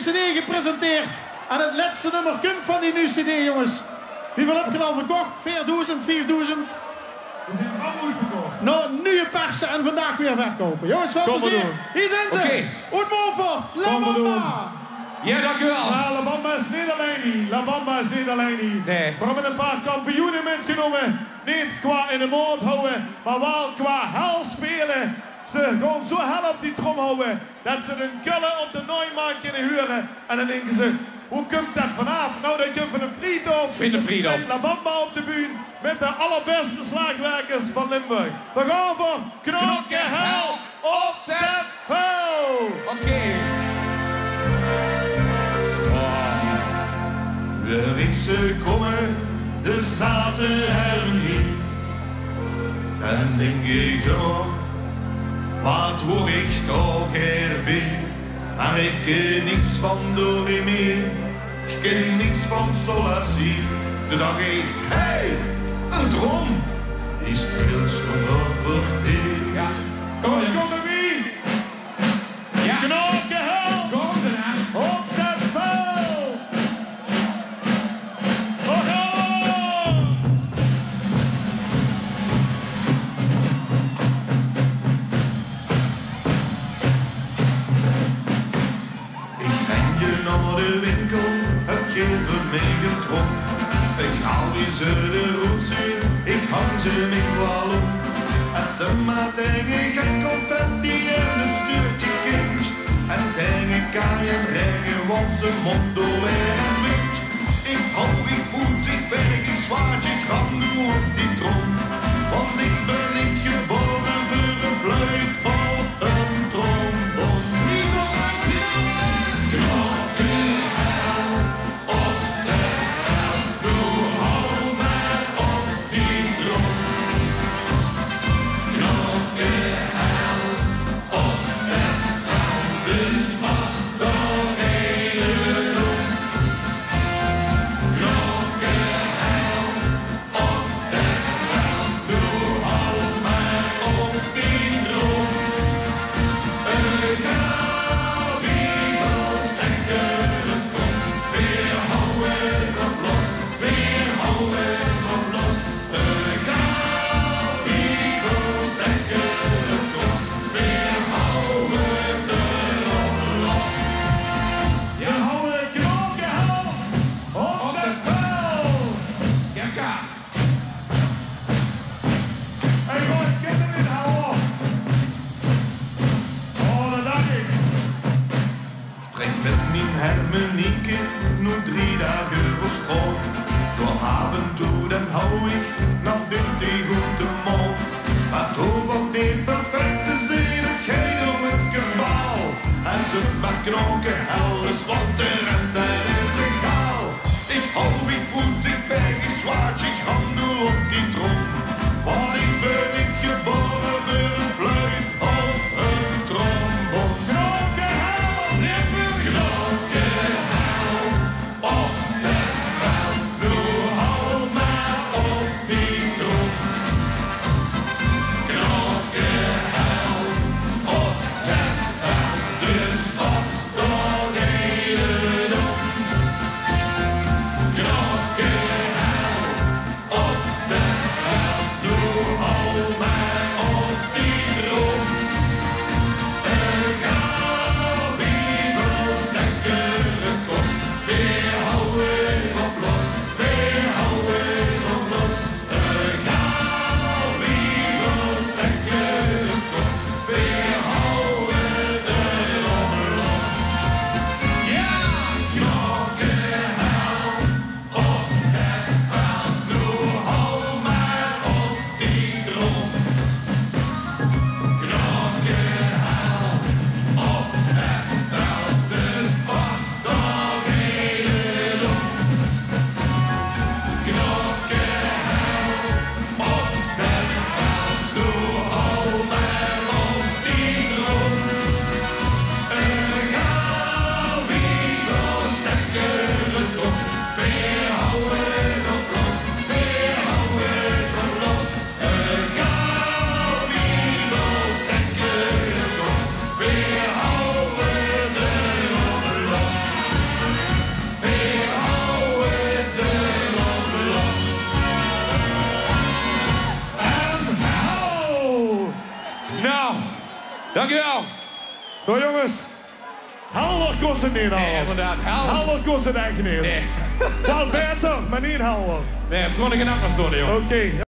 CD gepresenteerd. En het laatste nummer komt van die nieuwe CD, jongens. Hoeveel heb je al verkocht? 4000, 4000? We zijn allemaal verkocht. Nou, nu je persen en vandaag weer verkopen. Jongens, veel plezier. Hier zijn ze. Oké. Uit Montfort, La Bamba. Ja, dank u wel. Ja, La Bamba is niet alleen niet. La Bamba is niet alleen niet. Nee. We hebben een paar kampioenen metgenomen. Niet qua in de mond houden, maar wel qua hel spelen. Ze gaan zo hel op die trom houden, dat ze een kulle op de Neumarkt kunnen huren. En dan denken ze, hoe komt dat vanavond? Nou, dat komt van een Vriethaof. Vriethaof. La Bamba op de bühne met de allerbeste slagwerkers van Limburg. We gaan voor Knaokehel op det vel. Oké. De Riekse komen, de zaten er niet. En denk ik gewoon, wat word ik toch erbij? En ik ken niks van do re mi, ik ken niks van sol la si. Toen dacht ik, hey, een drom, die speelt zonder portier. Ja, kom eens. Kom er wie? Ja. Knaokehel Kom ze dan. op det vel. De winkel, heb je mee getrokken? Ik haal wie ze de roet zien, ik hang ze mee wel om. Als ze maar tegen geen confetti en een stuurtje kind. En tegen kan je brengen, want ze mond door weer een wind. Ik hou, ik voet, ik veeg, ik zwaard, ik ga nu op die trom. Want ik ben niet geboren voor een fluit of een trombon. Hermenieke, nu 3 dagen voor school. Zo af en toe dan hou ik nog die goede mol. Maar toch ook niet perfect te zien, het gaat om het kabaal. En ze mag knokken helles, want de rest dat is egaal. Ik hou, ik voet, ik veeg, ik zwaard, ik ga nu op die trom. Want ik ben niet geboren voor een fluit of een trombon. Dus pas dan hele Dankjewel. Zo jongens. Helder kost het niet, Nee, inderdaad. Helder kost het echt niet. Nee. Wel beter, maar niet helder. Nee, het is gewoon een knakker stonden, joh. Oké.